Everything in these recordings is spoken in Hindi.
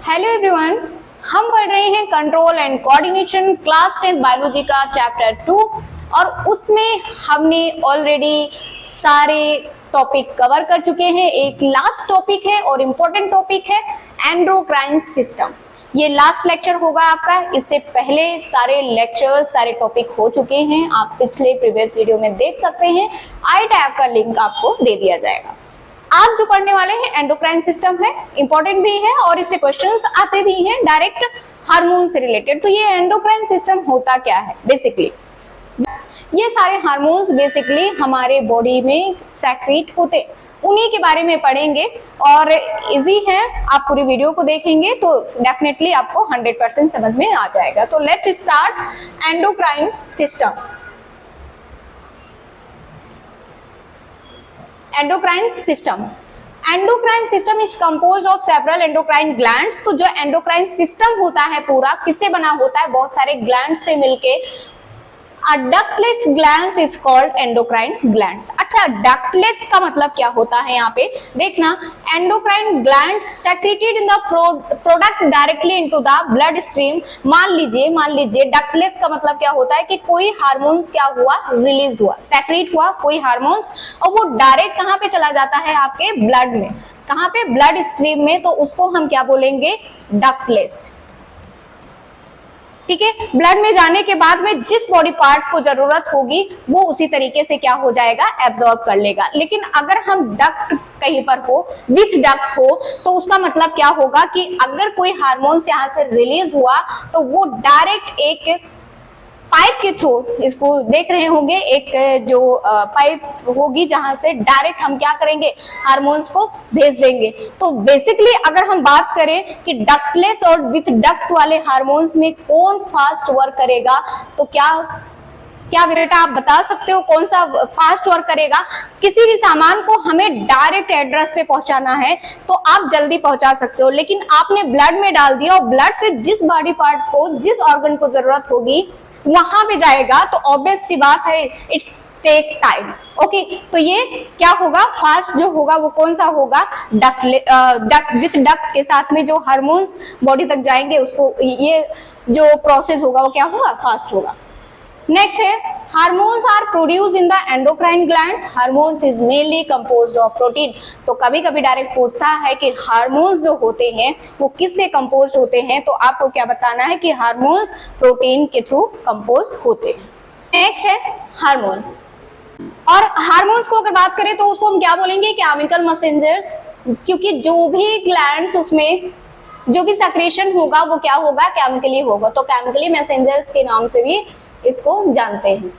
हेलो एवरीवन, हम पढ़ रहे हैं control and coordination class 10 biology का चैप्टर 2 और उसमें हमने ऑलरेडी सारे टॉपिक कवर कर चुके हैं। एक लास्ट टॉपिक है और इम्पोर्टेंट टॉपिक है एंडोक्राइन सिस्टम। ये लास्ट लेक्चर होगा आपका। इससे पहले सारे लेक्चर सारे टॉपिक हो चुके हैं, आप पिछले प्रीवियस वीडियो में देख सकते हैं। आई टैब का लिंक आपको दे दिया जाएगा। आज जो पढ़ने वाले हैं एंडोक्राइन सिस्टम है, इंपॉर्टेंट भी है और इससे क्वेश्चंस आते भी हैं डायरेक्ट हार्मोन से रिलेटेड। तो ये एंडोक्राइन सिस्टम होता क्या है? बेसिकली ये सारे हार्मोन्स बेसिकली हमारे बॉडी में सेक्रेट होते, उन्हीं के बारे में पढ़ेंगे और इजी है। आप पूरी वीडियो को देखेंगे तो डेफिनेटली आपको 100% समझ में आ जाएगा। तो let's start endocrine system. Endocrine system is composed of several endocrine glands. तो जो एंडोक्राइन सिस्टम होता है पूरा किससे बना होता है? बहुत सारे ग्लैंड से मिलके। A ductless glands is called endocrine glands। अच्छा, ductless का मतलब क्या होता है? यहाँ पे देखना, endocrine glands secreted in the product directly into the blood stream। मान लीजिए ductless का मतलब क्या होता है कि कोई हार्मोन्स क्या हुआ, रिलीज हुआ, सेक्रेट हुआ कोई हार्मोन्स और वो डायरेक्ट कहाँ पे चला जाता है? आपके ब्लड में। कहाँ पे? ब्लड स्ट्रीम में। तो उसको हम क्या बोलेंगे? डक्टलेस। ठीक है, ब्लड में जाने के बाद में जिस बॉडी पार्ट को जरूरत होगी वो उसी तरीके से क्या हो जाएगा? एब्जॉर्ब कर लेगा। लेकिन अगर हम डक्ट कहीं पर हो, विथ डक्ट हो, तो उसका मतलब क्या होगा कि अगर कोई हार्मोन्स यहाँ से रिलीज हुआ तो वो डायरेक्ट एक पाइप के थ्रू, इसको देख रहे होंगे, एक जो पाइप होगी जहां से डायरेक्ट हम क्या करेंगे? हार्मोन्स को भेज देंगे। तो बेसिकली अगर हम बात करें कि डक्टलेस और विथ डक्ट वाले हार्मोन्स में कौन फास्ट वर्क करेगा, तो क्या बेटा आप बता सकते हो कौन सा फास्ट वर्क करेगा? किसी भी सामान को हमें डायरेक्ट एड्रेस पे पहुंचाना है तो आप जल्दी पहुंचा सकते हो, लेकिन आपने ब्लड में डाल दिया और ब्लड से जिस बॉडी पार्ट को, जिस ऑर्गन को जरूरत होगी वहां पे जाएगा, तो ऑब्वियस सी बात है इट्स टेक टाइम। ओके, तो ये क्या होगा? फास्ट जो होगा वो कौन सा होगा? डक्ट विथ डक्ट के साथ में जो हार्मोन्स बॉडी तक जाएंगे उसको, ये जो प्रोसेस होगा वो क्या होगा? फास्ट होगा। नेक्स्ट है hormones are produced in the endocrine glands. Hormones is mainly composed of protein. तो कभी कभी डायरेक्ट पूछता है कि हार्मोन्स जो होते हैं वो किससे कंपोज्ड होते हैं, तो आपको क्या बताना है कि हार्मोन्स प्रोटीन के थ्रू कंपोज्ड होते हैं। नेक्स्ट है हार्मोन। और हार्मोन्स को अगर बात करें तो उसको हम क्या बोलेंगे? Chemical messengers. क्योंकि जो भी ग्लैंड्स उसमें जो भी सेक्रेशन होगा वो क्या होगा? केमिकली होगा। तो केमिकली मैसेंजर्स के नाम से भी इसको जानते हैं।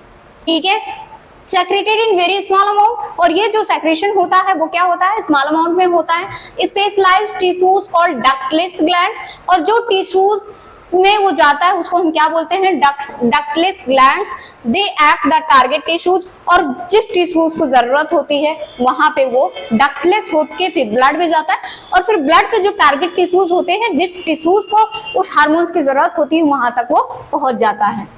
ठीक है, secreted in very small amount. और ये जो सेक्रेशन होता है वो क्या होता है? स्मॉल अमाउंट में होता है। Specialised tissues called ductless gland. और जो टिश्यूज में वो जाता है उसको हम क्या बोलते हैं? Ductless glands. They act the target tissues. और जिस टिश्यूज को जरूरत होती है वहां पे वो डक्टलेस होके फिर ब्लड में जाता है और फिर ब्लड से जो टारगेट टिश्यूज होते हैं, जिस टिश्यूज को उस हार्मोन्स की जरूरत होती है वहां तक वो पहुंच जाता है।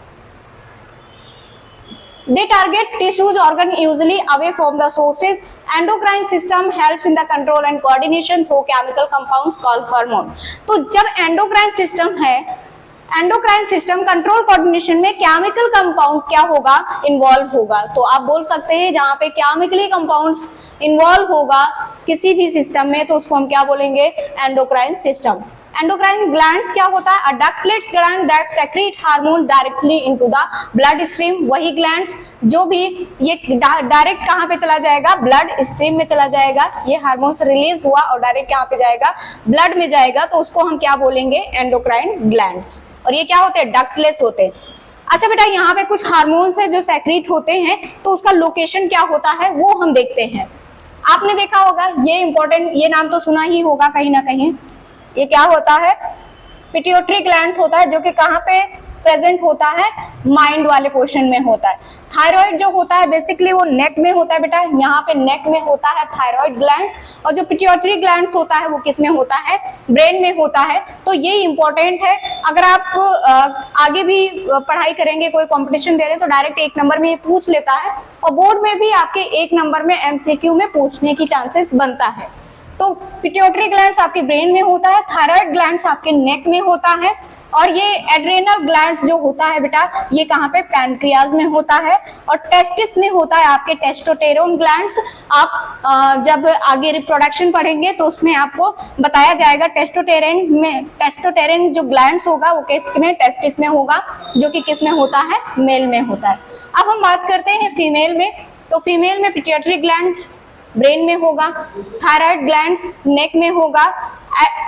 They target tissues organ usually away from the sources. Endocrine system helps in the control and coordination through chemical compounds called hormone। तो जब एंडोक्राइन सिस्टम है, एंडोक्राइन सिस्टम कंट्रोल कोऑर्डिनेशन में केमिकल कंपाउंड क्या होगा? इन्वॉल्व होगा। तो आप बोल सकते हैं जहां पे केमिकली कंपाउंड्स इन्वॉल्व होगा किसी भी सिस्टम में तो उसको हम क्या बोलेंगे? Endocrine system. एंडोक्राइन ग्लैंड्स क्या होता है? A ductless gland that secrete hormone directly into the blood stream. वही ग्लैंड्स जो भी ये डायरेक्ट कहाँ पे चला जाएगा? ब्लड स्ट्रीम में चला जाएगा। ये हार्मोन्स रिलीज हुआ और डायरेक्ट कहाँ पे जाएगा? ब्लड में जाएगा। तो उसको हम क्या बोलेंगे? Endocrine glands. और ये क्या होते हैं? डक्टलेस होते हैं। अच्छा बेटा, यहाँ पे कुछ हार्मोन्स है जो सेक्रेट होते हैं तो उसका लोकेशन क्या होता है वो हम देखते हैं। आपने देखा होगा, ये इंपॉर्टेंट, ये नाम तो सुना ही होगा कहीं ना कहीं। ये क्या होता है? पिट्यूटरी ग्लैंड होता है, जो कि कहाँ पे प्रेजेंट होता है? माइंड वाले पोर्शन में होता है। थायराइड जो होता है बेसिकली वो नेक में होता है बेटा, यहाँ पे नेक में होता है थायराइड ग्लैंड। और जो पिट्यूटरी ग्लैंड होता है वो किस में होता है? ब्रेन में होता है। तो ये इंपॉर्टेंट है। अगर आप आगे भी पढ़ाई करेंगे, कोई कंपटीशन दे रहे हैं तो डायरेक्ट 1 नंबर में ये पूछ लेता है और बोर्ड में भी आपके 1 नंबर में MCQ में पूछने की चांसेस बनता है। तो पिट्यूटरी ग्लैंड्स आपके ब्रेन में होता है, थायराइड ग्लैंड्स आपके नेक में होता है, और ये एड्रेनल ग्लैंड्स जो होता है बेटा ये कहाँ पे, पैनक्रियाज में होता है, और टेस्टिस में होता है आपके टेस्टोस्टेरोन ग्लैंड्स। आप जब आगे रिप्रोडक्शन पढ़ेंगे तो उसमें आपको बताया जाएगा टेस्टोस्टेरोन जो ग्लैंड्स होगा वो किस में, टेस्टिस में होगा, जो कि किस में होता है, मेल में होता है। अब हम बात करते हैं फीमेल में, तो फीमेल में पिट्यूटरी ग्लैंड्स ब्रेन में होगा, थायराइड ग्लैंड्स नेक में होगा,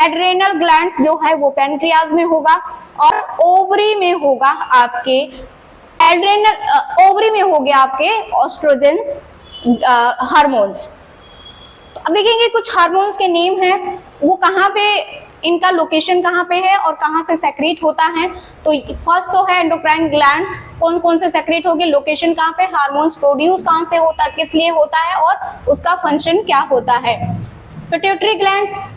एड्रेनल ग्लैंड्स जो है वो पैनक्रियाज में होगा, और ओवरी में होगा आपके एड्रेनल ओवरी में हो गया आपके ऑस्ट्रोजन हार्मोन्स। तो अब देखेंगे कुछ हार्मोन्स के नेम हैं, वो कहाँ पे, इनका लोकेशन कहाँ पे है और कहाँ से सेक्रेट होता है। तो फर्स्ट तो है एंडोक्राइन ग्लैंड्स, कौन कौन से सेक्रेट होंगे, लोकेशन कहाँ पे, हार्मोन्स प्रोड्यूस कहाँ से होता है, किस लिए होता है, और उसका फंक्शन क्या होता है। Pituitary glands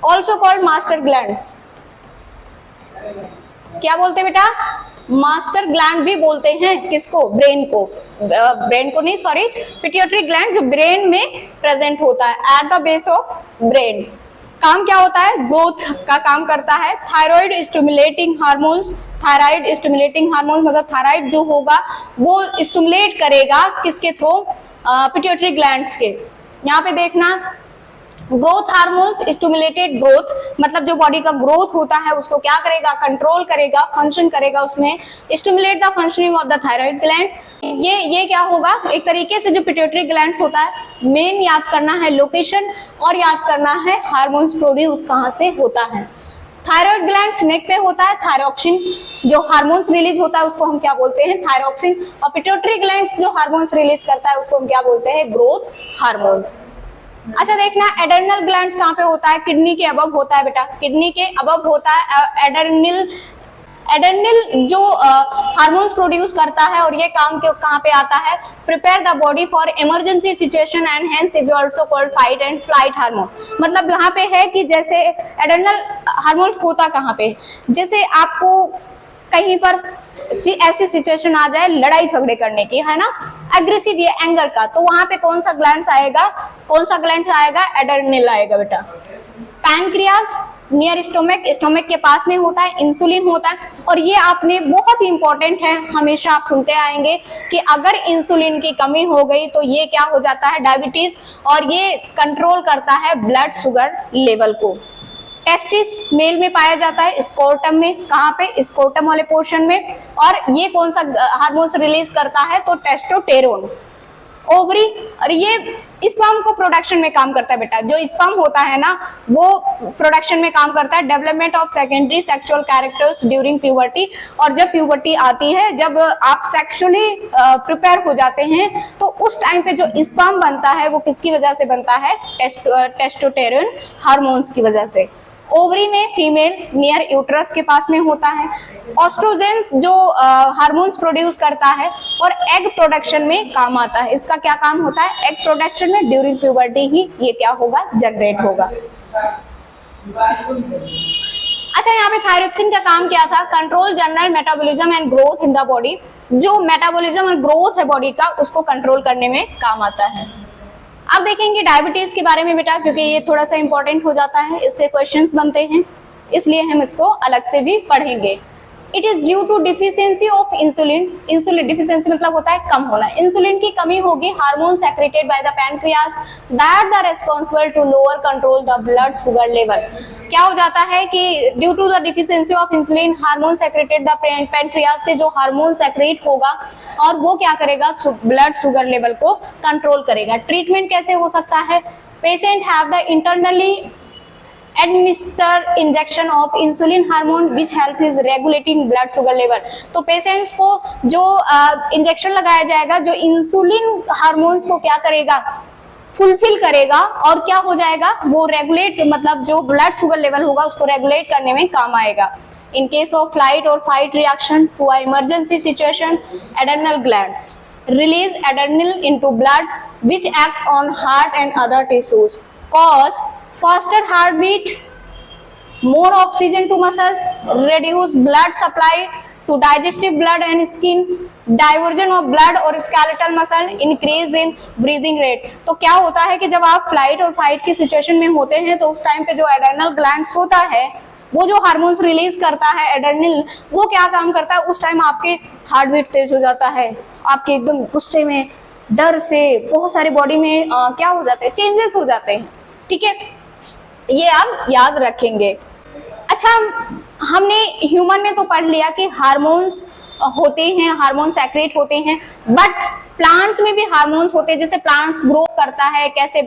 also called master glands, क्या बोलते हैं बेटा, मास्टर ग्लैंड भी बोलते हैं किसको, ब्रेन को, ब्रेन को नहीं सॉरी, पिट्यूटरी ग्लैंड जो ब्रेन में प्रेजेंट होता है at the base of brain. काम क्या होता है, ग्रोथ का काम करता है। Thyroid stimulating hormones, thyroid stimulating hormones मतलब थायराइड जो होगा वो स्टिमुलेट करेगा किसके थ्रू, पिट्यूटरी ग्लैंड्स के। यहाँ पे देखना, ग्रोथ हार्मोन्स स्टिमुलेटेड ग्रोथ, मतलब जो बॉडी का ग्रोथ होता है उसको क्या करेगा, कंट्रोल करेगा, फंक्शन करेगा उसमें, stimulate the functioning of the thyroid gland. ये क्या होगा, एक तरीके से जो पिट्यूटरी ग्लैंड्स होता है, मेन याद करना है लोकेशन और याद करना है हार्मोन्स प्रोड्यूस कहाँ से होता है। थायराइड ग्लैंड्स नेक पे होता है, थायरोक्सिन जो हार्मोन्स रिलीज होता है उसको हम क्या बोलते हैं, थायरोक्सिन, और पिट्यूटरी ग्लैंड्स जो हार्मोन्स रिलीज करता है उसको हम क्या बोलते हैं, ग्रोथ हार्मोन्स। अच्छा देखना, एडर्नल ग्लैंड्स कहाँ पे होता है, किडनी के अबव होता है बेटा, किडनी के अबव होता है एडर्नल जो हार्मोन्स प्रोड्यूस करता है, और ये काम कहाँ पे आता है, prepare the body for emergency situation and hence is also called fight and flight hormone. मतलब यहाँ पे है कि जैसे एडर्नल हार्मोन होता कहाँ पे, जैसे आपको कहीं पर ऐसी सिचुएशन आ जाए लड़ाई झगड़े करने की, है ना, एग्रेसिव ये एंगर का, तो वहां पे कौन सा ग्लैंड्स आएगा, कौन सा ग्लैंड्स आएगा, एडर्नल आएगा बेटा। पैनक्रियाज नियर स्टोमक, स्टोमक के पास में होता है, इंसुलिन होता है, और ये आपने बहुत ही इंपॉर्टेंट है, हमेशा आप सुनते आएंगे कि अगर इंसुलिन की कमी हो गई तो ये क्या हो जाता है, डायबिटीज, और ये कंट्रोल करता है ब्लड शुगर लेवल को। टेस्टिस मेल में पाया जाता है, स्कोर्टम में, कहाँ पे, स्कोर्टम वाले पोर्शन में, और ये कौन सा हार्मोन्स रिलीज करता है, तो टेस्टोस्टेरोन। ओवरी, और ये स्पर्म को प्रोडक्शन में काम करता है बेटा, जो स्पर्म होता है ना वो प्रोडक्शन में काम करता है, development of secondary sexual characters during puberty, और जब प्यूबर्टी आती है, जब आप सेक्सुअली प्रिपेयर हो जाते हैं तो उस टाइम पे जो स्पर्म बनता है वो किसकी वजह से बनता है, टेस्टोस्टेरोन हार्मोन्स की वजह से। ओवरी में फीमेल नियर यूट्रस के पास में होता है, ऑस्ट्रोजेंस जो हार्मोन्स प्रोड्यूस करता है और एग प्रोडक्शन में काम आता है। इसका क्या काम होता है, एग प्रोडक्शन में ड्यूरिंग प्यूबर्टी ही ये क्या होगा, जनरेट होगा। अच्छा यहाँ पे थायरोक्सिन का काम क्या था, control general metabolism and growth in the body, जो मेटाबॉलिज्म और ग्रोथ है बॉडी का उसको कंट्रोल करने में काम आता है। अब देखेंगे डायबिटीज के बारे में बेटा, क्योंकि ये थोड़ा सा इंपॉर्टेंट हो जाता है, इससे क्वेश्चंस बनते हैं, इसलिए हम इसको अलग से भी पढ़ेंगे। It is due to deficiency of insulin, insulin deficiency मतलब होता है कम होना, इंसुलिन की कमी होगी, hormone secreted by the pancreas that the responsible to lower control the blood sugar level. क्या हो जाता है कि due to the deficiency of insulin hormone secreted the pancreas से जो हार्मोन सेक्रेट होगा और वो क्या करेगा, ब्लड शुगर लेवल को कंट्रोल करेगा। ट्रीटमेंट कैसे हो सकता है, patient have the internally administer injection of insulin hormone which help is regulating blood sugar level. तो पेशेंट्स को जो इंजेक्शन लगाया जाएगा जो इंसुलिन हार्मोन्स को क्या करेगा, फुलफिल करेगा और क्या हो जाएगा, वो रेगुलेट मतलब जो ब्लड शुगर लेवल होगा उसको रेगुलेट करने में काम आएगा। इन केस ऑफ फ्लाइट और fight reaction to a emergency situation, adrenal glands release adrenaline into blood which act on heart and other tissues, cause faster heartbeat, more oxygen to muscles, reduce blood supply to digestive blood and skin, diversion of blood और skeletal muscle, increase in breathing rate। तो क्या होता है कि जब आप फ्लाइट और फाइट की सिचुएशन में होते हैं तो उस टाइम पे जो एड्रेनल ग्लैंड्स होता है वो जो हार्मोन्स रिलीज करता है एड्रेनल, वो क्या काम करता है, उस टाइम आपके हार्ट बीट तेज हो जाता है, आपके एकदम गुस्से में, डर से बहुत सारे बॉडी में क्या हो जाते हैं, चेंजेस हो जाते हैं। ठीक है, ये आप याद रखेंगे। अच्छा, हमने ह्यूमन में तो पढ़ लिया कि हार्मोन्स होते हैं, हार्मोन सेक्रेट होते हैं, बट प्लांट्स में भी हार्मोन्स होते हैं। जैसे प्लांट्स ग्रो करता है कैसे,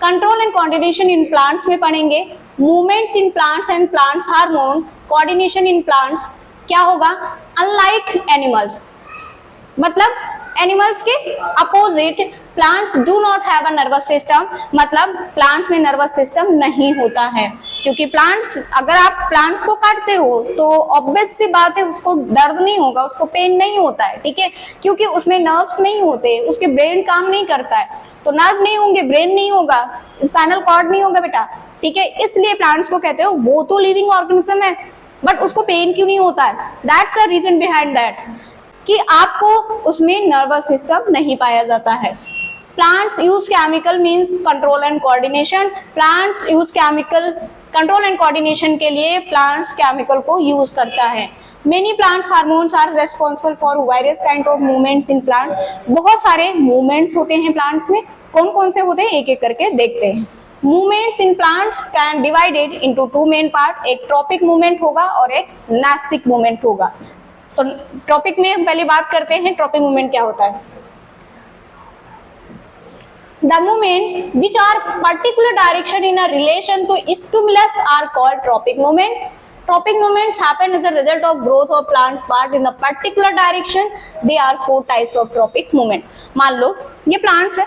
control and coordination in plants में पढ़ेंगे, movements in plants and plants hormone, coordination in plants क्या होगा, अनलाइक एनिमल्स, मतलब एनिमल्स के opposite plants do not have a nervous system, मतलब प्लांट्स में नर्वस सिस्टम नहीं होता है। क्योंकि प्लांट्स, अगर आप प्लांट्स को काटते हो तो ऑब्वियस सी बात है उसको दर्द नहीं होगा, उसको पेन नहीं होता है। ठीक है, क्योंकि उसमें नर्व्स नहीं होते, उसके ब्रेन काम नहीं करता है, तो नर्व नहीं होंगे, ब्रेन नहीं होगा, स्पाइनल कॉर्ड नहीं होगा बेटा। ठीक है, इसलिए प्लांट्स को कहते हो वो तो लिविंग ऑर्गेनिज्म है, बट उसको पेन क्यों नहीं होता है, that's the reason behind that, कि आपको उसमें नर्वस सिस्टम नहीं पाया जाता है। Plants use chemical means control and coordination, plants use chemical control and coordination के लिए प्लांट्स केमिकल को यूज करता है। Many plants hormones are responsible for various kind of movements in plant, बहुत सारे मूवमेंट्स होते हैं प्लांट्स में, कौन कौन से होते हैं एक एक करके देखते हैं। Movements in plants can divided into two main part, एक ट्रॉपिक मूवमेंट होगा और एक नास्टिक मूवमेंट होगा। तो टॉपिक में हम पहले बात करते हैं ट्रॉपिक मूवमेंट क्या होता है। The movement which are particular direction in a relation to stimulus are called tropic movement. Tropic movements happen as a result of growth of plants part in a particular direction. They are 4 types of tropic movement. मान लो ये प्लांट्स है,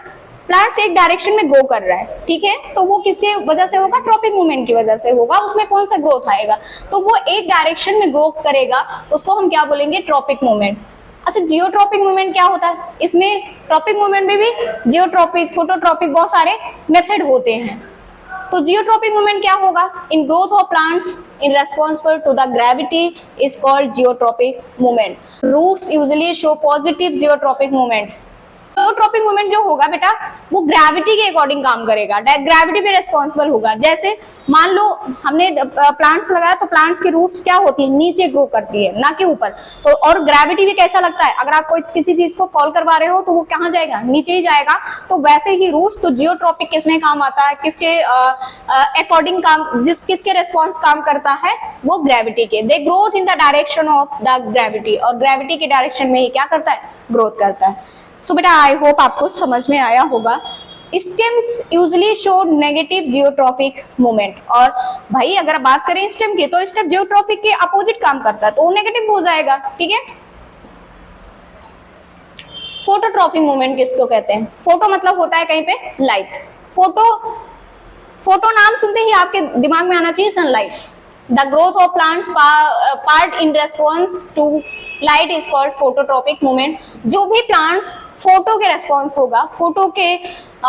प्लांट्स एक डायरेक्शन में ग्रो कर रहा है, ठीक है, तो वो किसके वजह से होगा, ट्रॉपिक मूवमेंट की वजह से होगा। उसमें कौन सा ग्रोथ आएगा, तो वो एक डायरेक्शन में ग्रो करेगा, उसको हम क्या बोलेंगे, ट्रॉपिक मूवमेंट। अच्छा, जियोट्रॉपिक मूवमेंट क्या होता है, इसमें ट्रॉपिक मूवमेंट में भी जियोट्रॉपिक, फोटोट्रॉपिक बहुत सारे मेथड होते हैं। तो जियोट्रॉपिक मूवमेंट क्या होगा, in growth of plants in responsible to the gravity is called geotropic movement. Roots usually show positive geotropic movements. Geotropic movement जो होगा बेटा वो ग्रेविटी के अकॉर्डिंग काम करेगा, ग्रेविटी पे रेस्पॉन्सिबल होगा। जैसे मान लो हमने प्लांट्स लगाया तो प्लांट्स की रूट्स क्या होती है, नीचे ग्रो करती है ना कि ऊपर, तो और ग्रेविटी भी कैसा लगता है, अगर आप कोई किसी चीज को फॉल करवा रहे हो तो वो कहाँ जाएगा, नीचे ही जाएगा। तो वैसे ही रूट्स, तो जियोट्रॉपिक किसमें काम आता है, किसके अकॉर्डिंग काम, किसके रेस्पॉन्स काम करता है, वो ग्रेविटी के। They growth in the direction of the gravity, और ग्रेविटी के डायरेक्शन में ही क्या करता है, ग्रोथ करता है। सो बेटा आई होप आपको समझ में आया होगा। Stems usually show negative geotropic movement, और भाई अगर बात करें स्टेम की तो स्टेम जियोट्रॉपिक के अपोजिट काम करता है तो वो नेगेटिव हो जाएगा। ठीक है, फोटोट्रॉपिक मूवमेंट किसको कहते हैं, फोटो मतलब होता है कहीं पे लाइट, फोटो नाम सुनते ही आपके दिमाग में आना चाहिए sunlight. The growth of plants part in response to light is called phototropic movement. जो भी प्लांट्स फोटो के रेस्पॉन्स होगा, फोटो के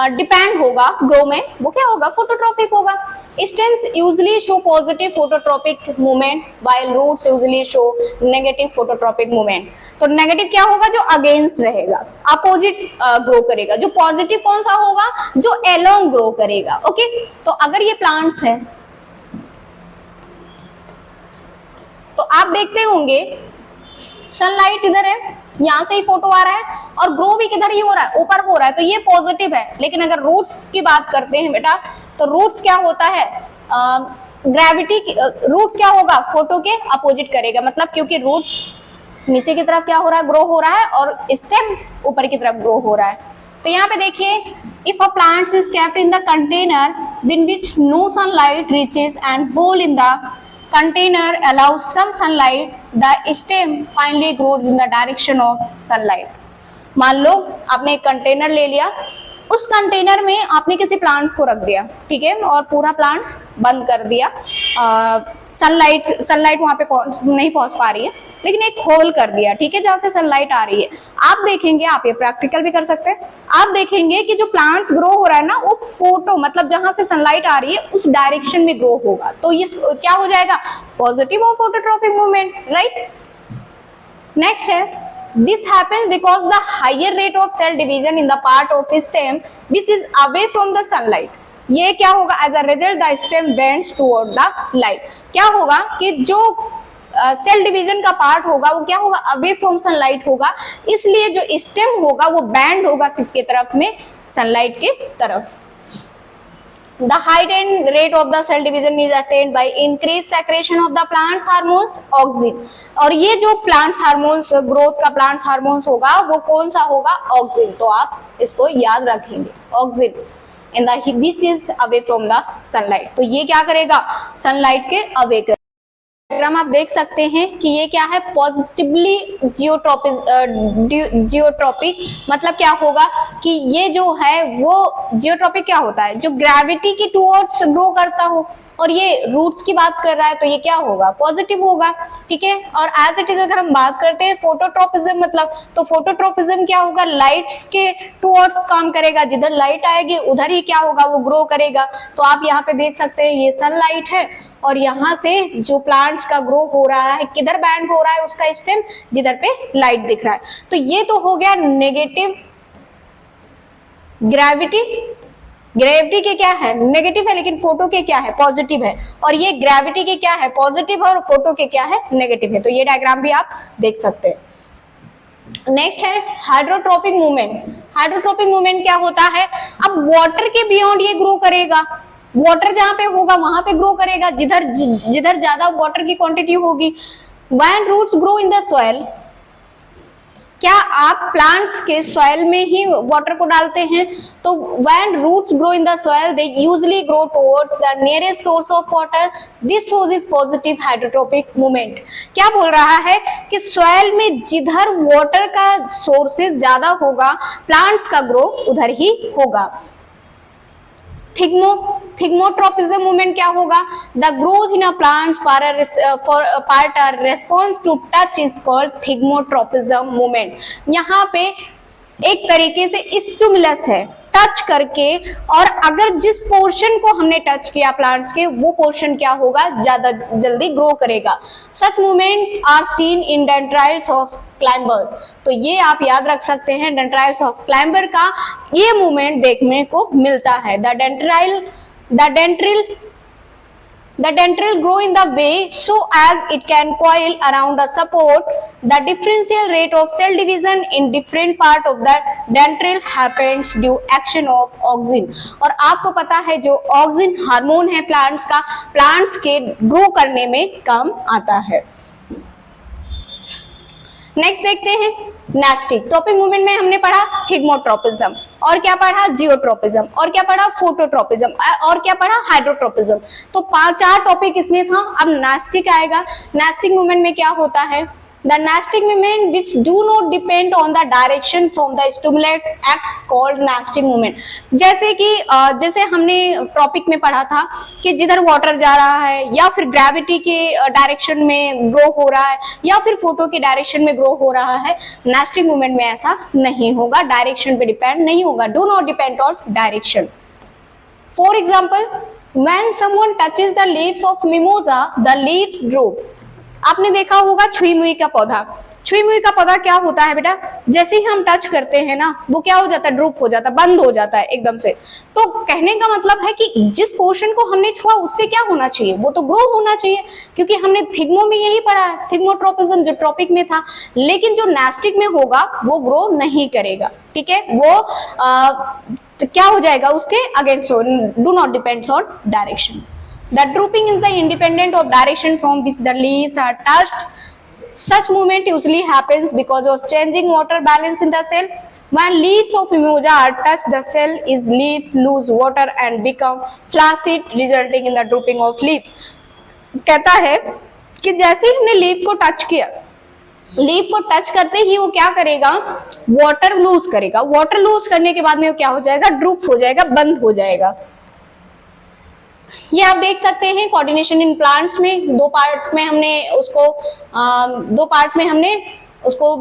डिपेंड होगा ग्रो में, वो क्या होगा, फोटोट्रॉपिक होगा। Stems usually show positive phototropic movement while roots usually show negative phototropic movement. तो नेगेटिव क्या होगा, जो अगेंस्ट रहेगा, अपोजिट ग्रो करेगा। जो पॉजिटिव कौन सा होगा, जो अलोंग ग्रो करेगा। ओके, तो अगर ये प्लांट्स है तो आप देखते होंगे सनलाइट इधर है, यहाँ से ही फोटो आ रहा है, और ग्रो भी किधर ही हो रहा है, ऊपर हो रहा है, तो ये पॉजिटिव है। लेकिन अगर रूट्स की बात करते हैं बेटा, तो रूट्स क्या होता है, ग्रेविटी, रूट्स क्या होगा, फोटो के अपोजिट करेगा। मतलब क्योंकि रूट्स नीचे की तरफ क्या हो रहा है, ग्रो हो रहा है, और स्टेम ऊपर की तरफ ग्रो हो रहा है। तो यहाँ पे देखिए, if a plant is kept in the container in which no sunlight reaches and hole in the container allows some sunlight, the stem finally grows in the direction of sunlight। मान लो आपने एक कंटेनर ले लिया, उस कंटेनर में आपने किसी प्लांट्स को रख दिया, ठीक है, और पूरा प्लांट्स बंद कर दिया, सनलाइट वहां पे नहीं पहुंच पा रही है, लेकिन एक होल कर दिया, ठीक है, जहां से सनलाइट आ रही है। आप देखेंगे, आप ये प्रैक्टिकल भी कर सकते हैं, आप देखेंगे कि जो प्लांट्स ग्रो हो रहा है ना, वो फोटो मतलब जहां से सनलाइट आ रही है उस डायरेक्शन में ग्रो होगा। तो ये क्या हो जाएगा, पॉजिटिव और फोटोट्रॉपिक मूवमेंट, राइट। नेक्स्ट है, this happens because the higher rate of cell division in the part of stem which is away from the sunlight. ये क्या होगा, as a result the stem bends toward the light. क्या होगा कि जो सेल डिवीजन का पार्ट होगा वो क्या होगा, अवे फ्रॉम सनलाइट होगा, इसलिए जो स्टेम होगा वो बैंड होगा किसके तरफ में, सनलाइट के तरफ। The height and rate of the cell division is attained by increased secretion of the plants hormones auxin। और ये जो plants hormones, ग्रोथ का plants hormones होगा वो कौन सा होगा, auxin। तो आप इसको याद रखेंगे, auxin in the which is away from the sunlight। तो ये क्या करेगा, सनलाइट के अवे करेगा। डायग्राम आप देख सकते हैं कि ये क्या है, पॉजिटिवली जियोट्रॉपिक, मतलब क्या होगा कि ये जो है वो जियोट्रॉपिक क्या होता है, जो ग्रेविटी की टुवर्ड्स ग्रो करता हो, और ये रूट्स की बात कर रहा है तो ये क्या होगा, पॉजिटिव होगा, ठीक है। और एज इट इज अगर हम बात करते हैं फोटोट्रोपिज्म, मतलब तो फोटोट्रोपिज्म क्या होगा, लाइट्स के टुवर्ड्स काम करेगा, जिधर लाइट आएगी उधर ही क्या होगा, वो ग्रो करेगा। तो आप यहाँ पे देख सकते हैं ये सनलाइट है, और यहाँ से जो प्लांट्स का ग्रो हो रहा है, किधर बैंड हो रहा है उसका स्टेम, जिधर पे लाइट दिख रहा है। तो ये तो हो गया नेगेटिव ग्रेविटी। ग्रेविटी के क्या है, नेगेटिव है, लेकिन फोटो के क्या है, पॉजिटिव है। और ये ग्रेविटी के क्या है, पॉजिटिव है, और फोटो के क्या है, नेगेटिव है। तो ये डायग्राम भी आप देख सकते हैं। नेक्स्ट है हाइड्रोट्रोपिक मूवमेंट। हाइड्रोट्रोपिक मूवमेंट क्या होता है, अब वाटर के बियॉन्ड ये ग्रो करेगा, वाटर जहां पे होगा वहां पे ग्रो करेगा, जिधर ज्यादा वाटर की क्वांटिटी होगी। When roots grow in the soil, क्या आप प्लांट्स के सॉइल में ही वाटर को डालते हैं, तो when roots grow in the soil they usually grow towards the nearest source of water, this source is positive hydrotropic movement. क्या बोल रहा है कि सॉइल में जिधर वाटर का सोर्सेज ज्यादा होगा, प्लांट्स का ग्रो उधर ही होगा। थिग्मोट्रोपिज्म मूवमेंट क्या होगा, the growth in a plants part are response to touch is called thigmotropism movement. यहाँ पे एक तरीके से स्टिमुलस है, टच करके, और अगर जिस पोर्शन को हमने टच किया प्लांट्स के, वो पोर्शन क्या होगा, ज्यादा जल्दी ग्रो करेगा। Such movement are seen in dendrites of climber. तो ये आप याद रख सकते हैं, डेंड्राइट्स ऑफ क्लाइंबर का ये मूवमेंट देखने को मिलता है। The dentril grow in the way so as it can coil around a support. The differential rate of cell division in different part of the dentril happens due action of auxin। और आपको पता है जो ऑक्सिन हार्मोन है प्लांट्स का, प्लांट्स के ग्रो करने में काम आता है। नेक्स्ट देखते हैं नास्टिक ट्रोपिक मूवमेंट में हमने पढ़ा थिग्मोट्रोपिज्म, और क्या पढ़ा, जियोट्रोपिज्म, और क्या पढ़ा, फोटोट्रोपिज्म, और क्या पढ़ा, हाइड्रोट्रोपिज्म। तो 5-4 टॉपिक इसमें था। अब नास्टिक आएगा। नास्टिक मूवमेंट में क्या होता है, the nastic movement which do not depend on the direction from the stimulant act called nastic movement। जैसे हमने टॉपिक में पढ़ा था कि जिधर वाटर जा रहा है, या फिर ग्रेविटी के डायरेक्शन में ग्रो हो रहा है, या फिर फोटो के डायरेक्शन में ग्रो हो रहा है। नास्टिक मूवमेंट में ऐसा नहीं होगा, डायरेक्शन पे डिपेंड नहीं होगा, do not depend on direction. For example, when someone touches the leaves of mimosa, the leaves drop। आपने देखा होगा छुई मुई का पौधा। छुई मुई का पौधा क्या होता है बेटा, जैसे ही हम टच करते हैं ना, वो क्या हो जाता है, ड्रूप हो जाता है, बंद हो जाता है एकदम से। तो कहने का मतलब है कि जिस पोर्शन को हमने छुआ उससे क्या होना चाहिए, वो तो ग्रो होना चाहिए, क्योंकि हमने थिग्मो में यही पढ़ा है, थिग्मोट्रोपिज्म जो टॉपिक में था। लेकिन जो नास्टिक में होगा वो ग्रो नहीं करेगा, ठीक है, वो तो क्या हो जाएगा, उसके against, do not depends on direction. The drooping is the independent of direction from which the leaves are touched. Such movement usually happens because of changing water balance in the cell. When leaves of mimosa are touched, the cell is leaves lose water and become flaccid, resulting in the drooping of leaves. कहता है कि जैसे ही हमने लीफ को टच किया, लीफ को टच करते ही वो क्या करेगा, वाटर लूज करेगा। वाटर लूज करने के बाद में वो क्या हो जाएगा, ड्रूप हो जाएगा, बंद हो जाएगा। ये आप देख सकते हैं कोऑर्डिनेशन इन प्लांट्स में दो पार्ट में हमने उसको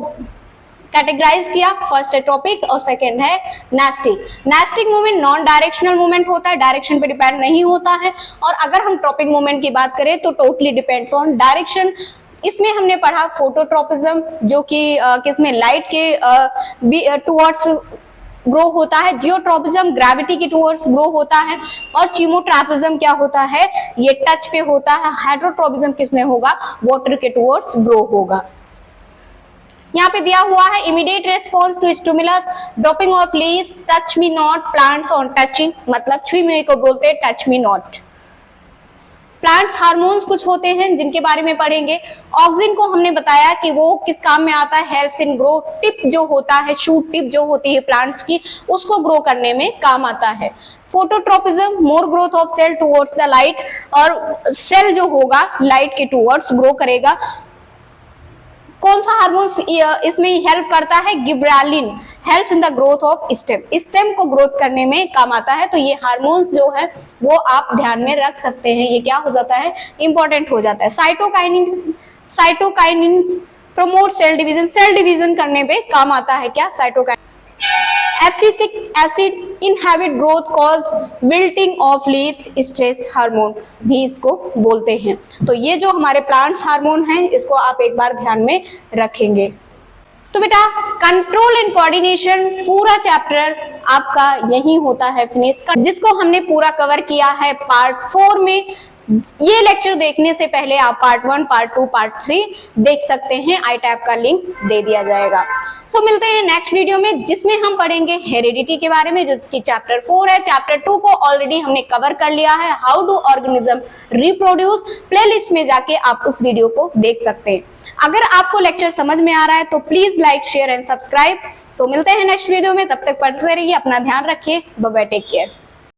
कैटेगराइज किया। फर्स्ट है टॉपिक और सेकंड है nastic. Nastic movement non directional movement होता है, डायरेक्शन पे डिपेंड नहीं होता है। और अगर हम टॉपिक मूवमेंट की बात करें तो टोटली डिपेंड्स ऑन डायरेक्शन। इसमें हमने पढ़ा फोटोट्रोपिज्म, जो कि किसमें, लाइट के टुवर्ड्स ग्रो होता है। जियोट्रोपिज्म ग्रेविटी के टुवर्ड्स ग्रो होता है। और चीमोट्रोपिज्म क्या होता है, ये टच पे होता है। हाइड्रोट्रोपिज्म किसमें होगा, वाटर के टुवर्ड्स ग्रो होगा। यहाँ पे दिया हुआ है immediate response to stimulus, dropping of leaves, touch me not, plants on touching, मतलब छुई मुई को बोलते हैं touch me not. Plants hormones कुछ होते हैं जिनके बारे में पढ़ेंगे। ऑक्सिन को हमने बताया कि वो किस काम में आता है, हेल्प्स इन ग्रो। टिप जो होता है, शूट टिप जो होती है प्लांट्स की, उसको ग्रो करने में काम आता है। Phototropism more growth of cell towards the light, और सेल जो होगा लाइट के टुवर्ड्स ग्रो करेगा। कौन सा हार्मोन इसमें हेल्प करता है, gibberellin helps in the growth of stem, stem को ग्रोथ करने में काम आता है। तो ये हार्मोन्स जो है वो आप ध्यान में रख सकते हैं, ये क्या हो जाता है, इंपॉर्टेंट हो जाता है। Cytokinins promote cell division, cell division करने पे काम आता है क्या, cytokinin. Abscisic acid inhibit growth cause wilting of leaves, stress hormone भी इसको बोलते हैं। तो ये जो हमारे प्लांट्स हार्मोन हैं, इसको आप एक बार ध्यान में रखेंगे। तो बेटा कंट्रोल एंड कोऑर्डिनेशन पूरा चैप्टर आपका यही होता है फिनिश, जिसको हमने पूरा कवर किया है पार्ट 4 में। ये लेक्चर देखने से पहले आप पार्ट 1, पार्ट 2, पार्ट 3 देख सकते हैं, आई टैब का लिंक दे दिया जाएगा। सो मिलते हैं नेक्स्ट वीडियो में, जिसमें हम पढ़ेंगे हेरिडिटी के बारे में, जो कि चैप्टर 4 है। चैप्टर 2 को ऑलरेडी हमने कवर कर लिया है, how do organism reproduce. Playlist में जाके आप उस वीडियो को देख सकते हैं। अगर आपको लेक्चर समझ में आ रहा है तो please like, share and subscribe. So मिलते हैं नेक्स्ट वीडियो में, तब तक पढ़ते रहिए, अपना ध्यान रखिए, बाय बाय, टेक केयर।